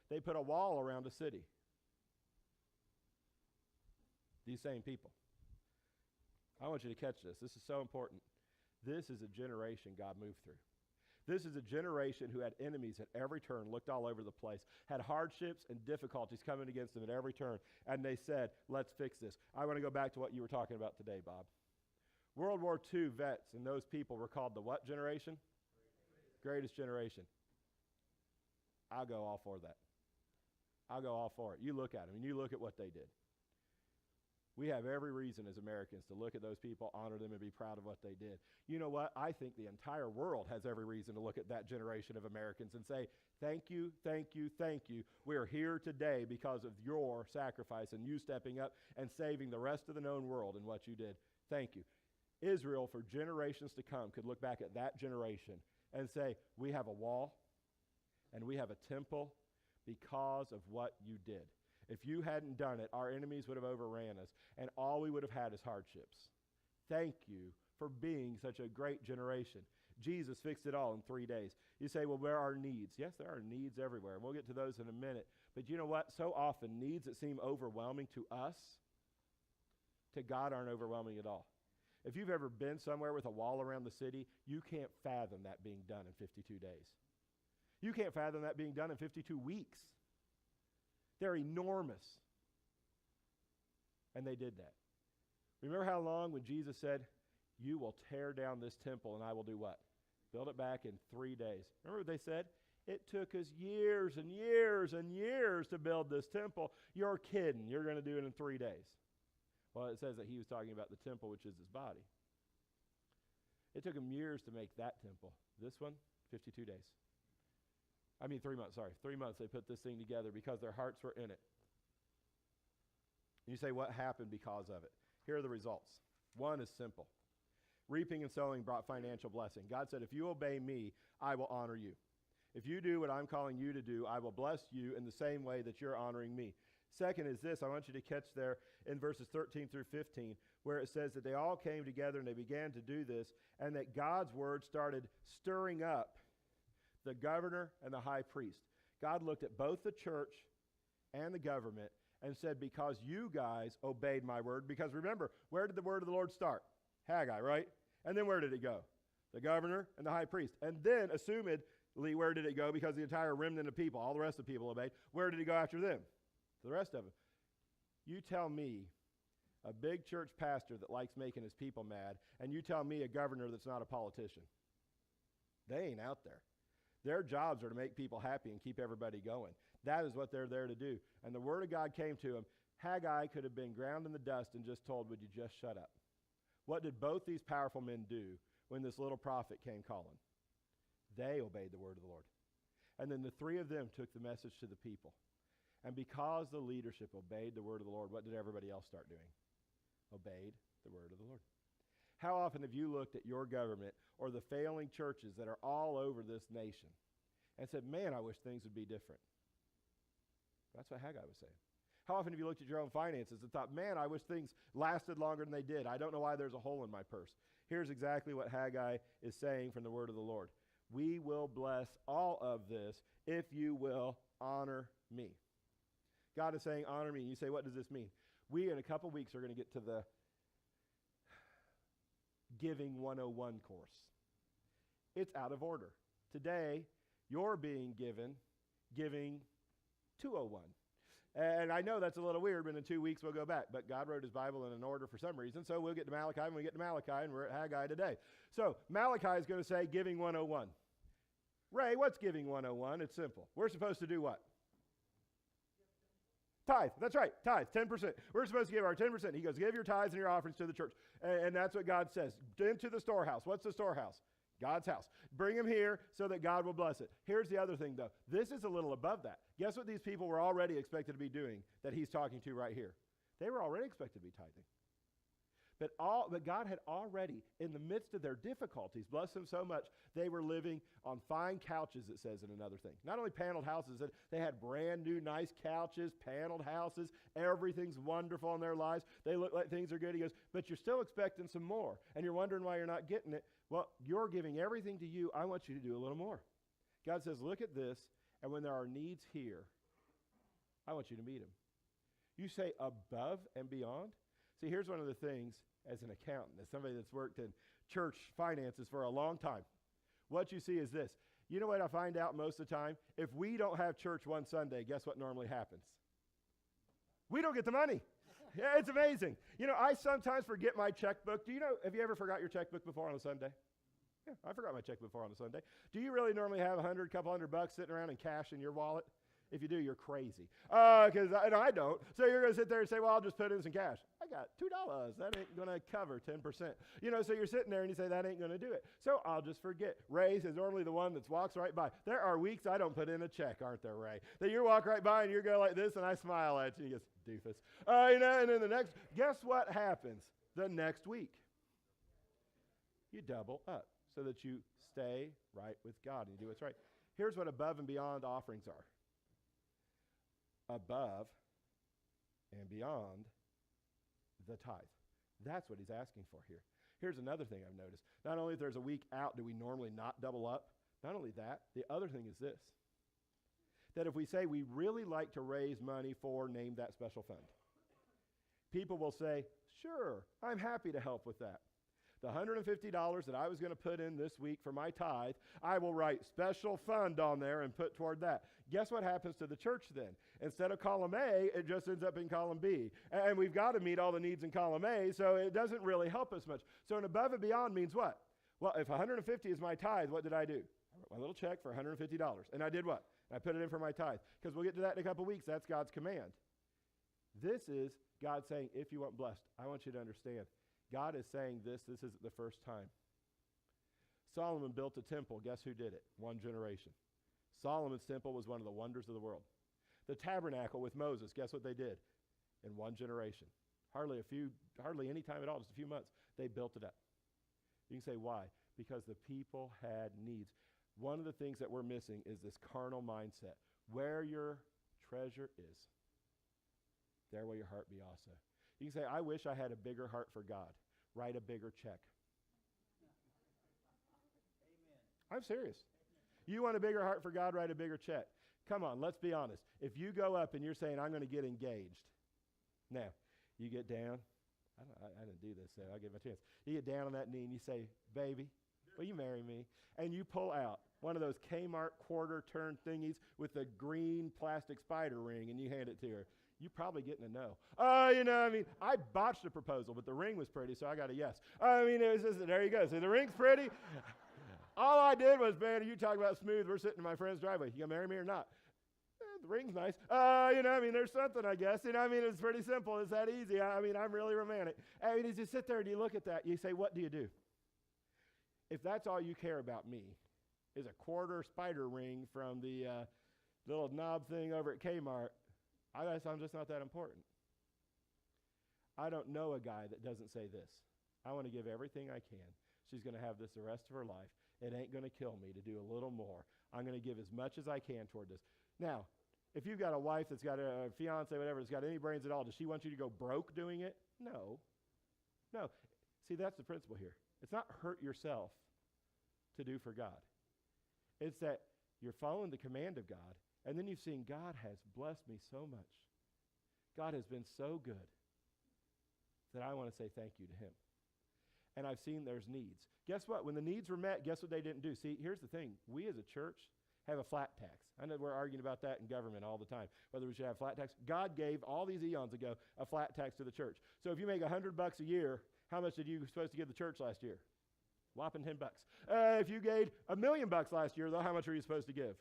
they put a wall around a city. These same people. I want you to catch this. This is so important. This is a generation God moved through. This is a generation who had enemies at every turn, looked all over the place, had hardships and difficulties coming against them at every turn, and they said, let's fix this. I want to go back to what you were talking about today, Bob. World War II vets and those people were called the what generation? Greatest generation. I'll go all for that. I'll go all for it. You look at them, and you look at what they did. We have every reason as Americans to look at those people, honor them, and be proud of what they did. You know what? I think the entire world has every reason to look at that generation of Americans and say, thank you, thank you, thank you. We're here today because of your sacrifice and you stepping up and saving the rest of the known world in what you did. Thank you. Israel, for generations to come, could look back at that generation and say, we have a wall and we have a temple because of what you did. If you hadn't done it, our enemies would have overran us, and all we would have had is hardships. Thank you for being such a great generation. Jesus fixed it all in 3 days. You say, well, where are needs? Yes, there are needs everywhere. We'll get to those in a minute. But you know what? So often, needs that seem overwhelming to us, to God aren't overwhelming at all. If you've ever been somewhere with a wall around the city, you can't fathom that being done in 52 days. You can't fathom that being done in 52 weeks. They're enormous. And they did that. Remember how long when Jesus said, you will tear down this temple and I will do what? Build it back in 3 days. Remember what they said? It took us years and years and years to build this temple. You're kidding. You're going to do it in 3 days. Well, it says that he was talking about the temple, which is his body. It took him years to make that temple. This one, 52 days. 3 months, sorry. 3 months they put this thing together because their hearts were in it. You say, what happened because of it? Here are the results. One is simple. Reaping and sowing brought financial blessing. God said, if you obey me, I will honor you. If you do what I'm calling you to do, I will bless you in the same way that you're honoring me. Second is this. I want you to catch there in verses 13 through 15, where it says that they all came together and they began to do this, and that God's word started stirring up the governor and the high priest. God looked at both the church and the government and said, because you guys obeyed my word, because remember, where did the word of the Lord start? Haggai, right? And then where did it go? The governor and the high priest. And then, assumedly, where did it go? Because the entire remnant of people, all the rest of the people obeyed. Where did it go after them? To the rest of them. You tell me a big church pastor that likes making his people mad, and you tell me a governor that's not a politician. They ain't out there. Their jobs are to make people happy and keep everybody going. That is what they're there to do. And the word of God came to him. Haggai could have been ground in the dust and just told, would you just shut up? What did both these powerful men do when this little prophet came calling? They obeyed the word of the Lord. And then the three of them took the message to the people. And because the leadership obeyed the word of the Lord, what did everybody else start doing? Obeyed the word of the Lord. How often have you looked at your government or the failing churches that are all over this nation and said, man, I wish things would be different? That's what Haggai was saying. How often have you looked at your own finances and thought, man, I wish things lasted longer than they did. I don't know why there's a hole in my purse. Here's exactly what Haggai is saying from the word of the Lord. We will bless all of this if you will honor me. God is saying, honor me. You say, what does this mean? We, in a couple weeks, are going to get to the Giving 101 course. It's out of order. Today, you're being given Giving 201. And I know that's a little weird, but in 2 weeks we'll go back. But God wrote his Bible in an order for some reason, so we'll get to Malachi when we get to Malachi, and we're at Haggai today. So Malachi is going to say Giving 101. Ray, what's Giving 101? It's simple. We're supposed to do what? Tithe. That's right. Tithe. 10%. We're supposed to give our 10%. He goes, give your tithes and your offerings to the church. And that's what God says. Into the storehouse. What's the storehouse? God's house. Bring them here so that God will bless it. Here's the other thing, though. This is a little above that. Guess what these people were already expected to be doing that he's talking to right here? They were already expected to be tithing. But God had already, in the midst of their difficulties, blessed them so much, they were living on fine couches, it says in another thing. Not only paneled houses, they had brand new nice couches, paneled houses, everything's wonderful in their lives. They look like things are good. He goes, but you're still expecting some more, and you're wondering why you're not getting it. Well, you're giving everything to you. I want you to do a little more. God says, look at this, And when there are needs here, I want you to meet them. You say above and beyond. See, here's one of the things as an accountant, as somebody that's worked in church finances for a long time. What you see is this. You know what I find out most of the time? If we don't have church one Sunday, guess what normally happens? We don't get the money. Yeah, it's amazing. You know, I sometimes forget my checkbook. Have you ever forgot your checkbook before on a Sunday? Yeah, I forgot my checkbook before on a Sunday. Do you really normally have couple hundred bucks sitting around in cash in your wallet? If you do, you're crazy. Because I don't. So you're going to sit there and say, well, I'll just put in some cash. I got $2. That ain't going to cover 10%. So you're sitting there and you say, that ain't going to do it. So I'll just forget. Ray is normally the one that walks right by. There are weeks I don't put in a check, aren't there, Ray? That you walk right by and you go like this and I smile at you. He goes, doofus. And then guess what happens the next week? You double up so that you stay right with God and you do what's right. Here's what above and beyond offerings are. Above and beyond the tithe. That's what he's asking for here. Here's another thing I've noticed. Not only if there's a week out do we normally not double up, not only that, the other thing is this. That if we say we really like to raise money for name that special fund, people will say, sure, I'm happy to help with that. The $150 that I was going to put in this week for my tithe, I will write special fund on there and put toward that. Guess what happens to the church then? Instead of column A, it just ends up in column B. And we've got to meet all the needs in column A, so it doesn't really help us much. So an above and beyond means what? Well, if $150 is my tithe, what did I do? I wrote my little check for $150. And I did what? I put it in for my tithe. Because we'll get to that in a couple weeks. That's God's command. This is God saying, if you want blessed, I want you to understand. God is saying this isn't the first time. Solomon built a temple. Guess who did it? One generation. Solomon's temple was one of the wonders of the world. The tabernacle with Moses, guess what they did? In one generation. Hardly any time at all, just a few months, they built it up. You can say, why? Because the people had needs. One of the things that we're missing is this carnal mindset. Where your treasure is, there will your heart be also. You can say, I wish I had a bigger heart for God. Write a bigger check. Amen. I'm serious. You want a bigger heart for God, write a bigger check. Come on, let's be honest. If you go up and you're saying, I'm going to get engaged. Now, you get down. I didn't do this, so I'll give him a chance. You get down on that knee and you say, baby, will you marry me? And you pull out one of those Kmart quarter turn thingies with the green plastic spider ring and you hand it to her. You're probably getting a no. I botched the proposal, but the ring was pretty, so I got a yes. It was just, there you go. See, the ring's pretty. All I did was, man, you talk about smooth. We're sitting in my friend's driveway. You gonna marry me or not? The ring's nice. There's something, I guess. It's pretty simple. It's that easy. I'm really romantic. As you sit there and you look at that, you say, what do you do? If that's all you care about me, is a quarter spider ring from the little knob thing over at Kmart, I guess I'm just not that important. I don't know a guy that doesn't say this. I want to give everything I can. She's going to have this the rest of her life. It ain't going to kill me to do a little more. I'm going to give as much as I can toward this. Now, if you've got a wife that's got a fiance, whatever, that's got any brains at all, does she want you to go broke doing it? No. See, that's the principle here. It's not hurt yourself to do for God. It's that you're following the command of God, and then you've seen God has blessed me so much. God has been so good that I want to say thank you to him. And I've seen there's needs. Guess what? When the needs were met, guess what they didn't do? See, here's the thing. We as a church have a flat tax. I know we're arguing about that in government all the time, whether we should have flat tax. God gave all these eons ago a flat tax to the church. So if you make $100 a year, how much did you supposed to give the church last year? Whopping $10. If you gave $1 million last year, though, how much are you supposed to give?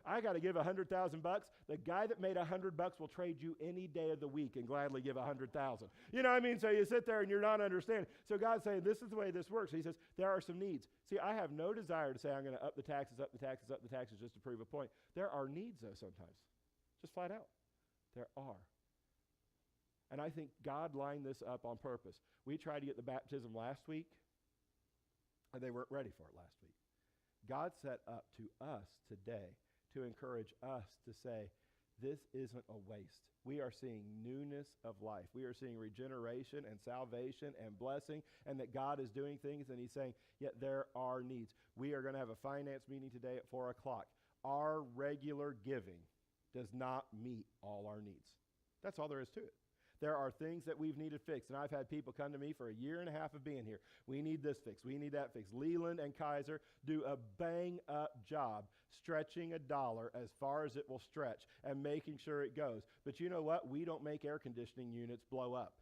I got to give $100,000. The guy that made $100 will trade you any day of the week and gladly give $100,000. You know what I mean? So you sit there and you're not understanding. So God's saying, this is the way this works. He says, there are some needs. See, I have no desire to say I'm going to up the taxes just to prove a point. There are needs, though, sometimes. Just flat out. There are. And I think God lined this up on purpose. We tried to get the baptism last week, and they weren't ready for it last week. God set up to us today to encourage us to say, this isn't a waste. We are seeing newness of life. We are seeing regeneration and salvation and blessing, and that God is doing things, and he's saying, yet there are needs. We are going to have a finance meeting today at 4 o'clock. our regular giving does not meet all our needs. That's all there is to it. There are things that we've needed fixed, and I've had people come to me for a year and a half of being here. We need this fixed. We need that fixed. Leland and Kaiser do a bang-up job stretching a dollar as far as it will stretch and making sure it goes. But you know what? We don't make air conditioning units blow up.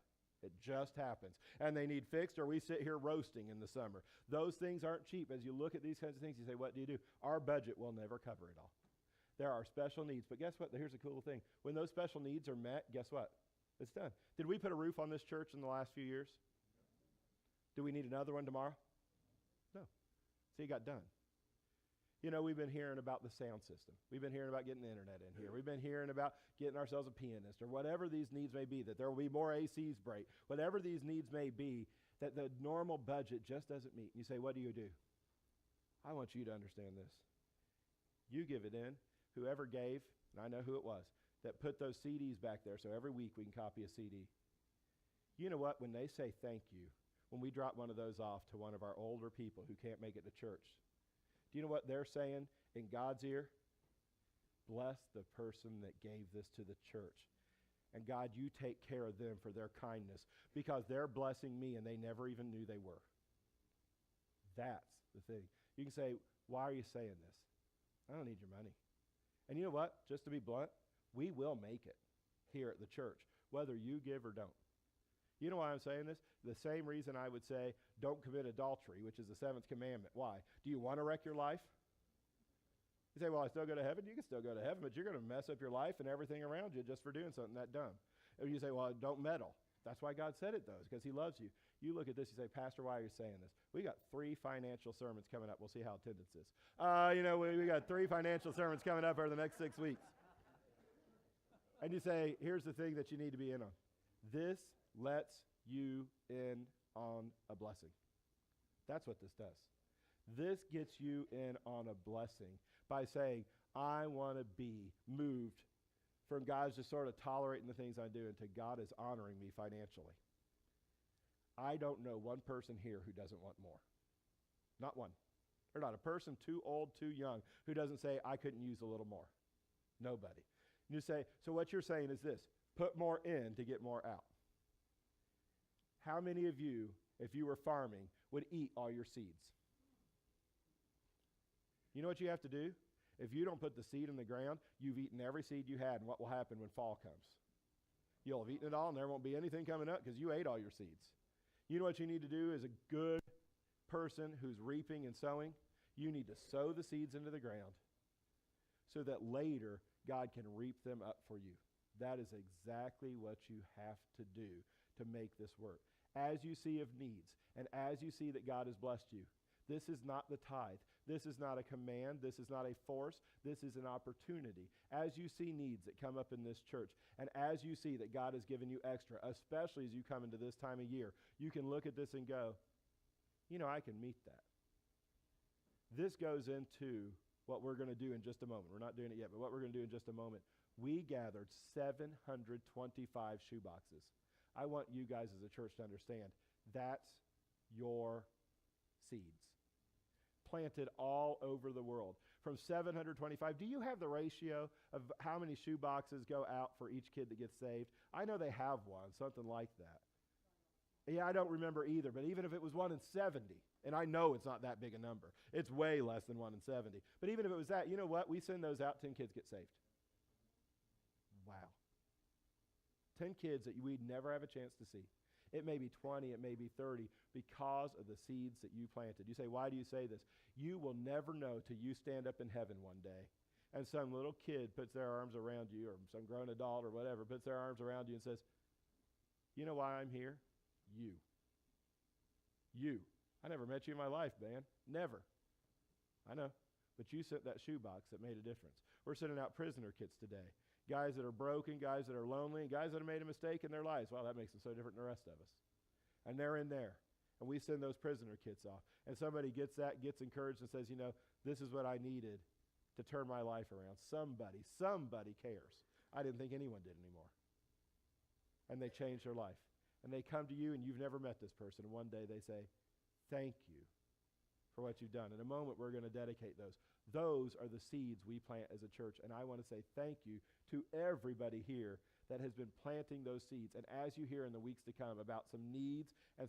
It just happens. And they need fixed, or we sit here roasting in the summer. Those things aren't cheap. As you look at these kinds of things, you say, what do you do? Our budget will never cover it all. There are special needs. But guess what? Here's a cool thing. When those special needs are met, guess what? It's done. Did we put a roof on this church in the last few years? Do we need another one tomorrow? No. See, it got done. You know, we've been hearing about the sound system. We've been hearing about getting the internet in here. We've been hearing about getting ourselves a pianist, or whatever these needs may be, that there will be more ACs break. Whatever these needs may be, that the normal budget just doesn't meet. And you say, what do? I want you to understand this. You give it in. Whoever gave, and I know who it was, that put those CDs back there so every week we can copy a CD. You know what? When they say thank you, when we drop one of those off to one of our older people who can't make it to church, do you know what they're saying in God's ear? Bless the person that gave this to the church. And God, you take care of them for their kindness, because they're blessing me and they never even knew they were. That's the thing. You can say, why are you saying this? I don't need your money. And you know what? Just to be blunt, we will make it here at the church, whether you give or don't. You know why I'm saying this? The same reason I would say don't commit adultery, which is the 7th commandment. Why? Do you want to wreck your life? You say, well, I still go to heaven. You can still go to heaven, but you're going to mess up your life and everything around you just for doing something that dumb. Or you say, well, don't meddle. That's why God said it, though, because he loves you. You look at this, you say, Pastor, why are you saying this? We got 3 financial sermons coming up. We'll see how attendance is. We got 3 financial sermons coming up over the next 6 weeks. And you say, here's the thing that you need to be in on. This lets you in on a blessing. That's what this does. This gets you in on a blessing by saying, I want to be moved from God's just sort of tolerating the things I do into God is honoring me financially. I don't know one person here who doesn't want more. Not one. There's not a person too old, too young, who doesn't say, I couldn't use a little more. Nobody. You say, so what you're saying is this, put more in to get more out. How many of you, if you were farming, would eat all your seeds? You know what you have to do? If you don't put the seed in the ground, you've eaten every seed you had, and what will happen when fall comes? You'll have eaten it all, and there won't be anything coming up because you ate all your seeds. You know what you need to do as a good person who's reaping and sowing? You need to sow the seeds into the ground so that later God can reap them up for you. That is exactly what you have to do to make this work. As you see of needs, and as you see that God has blessed you, this is not the tithe. This is not a command. This is not a force. This is an opportunity. As you see needs that come up in this church, and as you see that God has given you extra, especially as you come into this time of year, you can look at this and go, you know, I can meet that. This goes into what we're going to do in just a moment. We're not doing it yet, but what we're going to do in just a moment. We gathered 725 shoeboxes. I want you guys as a church to understand that's your seeds. Planted all over the world. From 725, do you have the ratio of how many shoeboxes go out for each kid that gets saved? I know they have one, something like that. Yeah, I don't remember either, but even if it was 1 in 70, and I know it's not that big a number. It's way less than 1 in 70. But even if it was that, you know what? We send those out, 10 kids get saved. Wow. 10 kids that we'd never have a chance to see. It may be 20, it may be 30, because of the seeds that you planted. You say, why do you say this? You will never know till you stand up in heaven one day, and some little kid puts their arms around you, or some grown adult or whatever, puts their arms around you and says, you know why I'm here? You. I never met you in my life, man. Never. I know. But you sent that shoebox that made a difference. We're sending out prisoner kits today. Guys that are broken, guys that are lonely, and guys that have made a mistake in their lives. Well, that makes them so different than the rest of us. And they're in there. And we send those prisoner kits off. And somebody gets that, gets encouraged and says, you know, this is what I needed to turn my life around. Somebody cares. I didn't think anyone did anymore. And they change their life. And they come to you, and you've never met this person. And one day they say, thank you for what you've done. In a moment, we're going to dedicate those. Those are the seeds we plant as a church, and I want to say thank you to everybody here that has been planting those seeds. And as you hear in the weeks to come about some needs and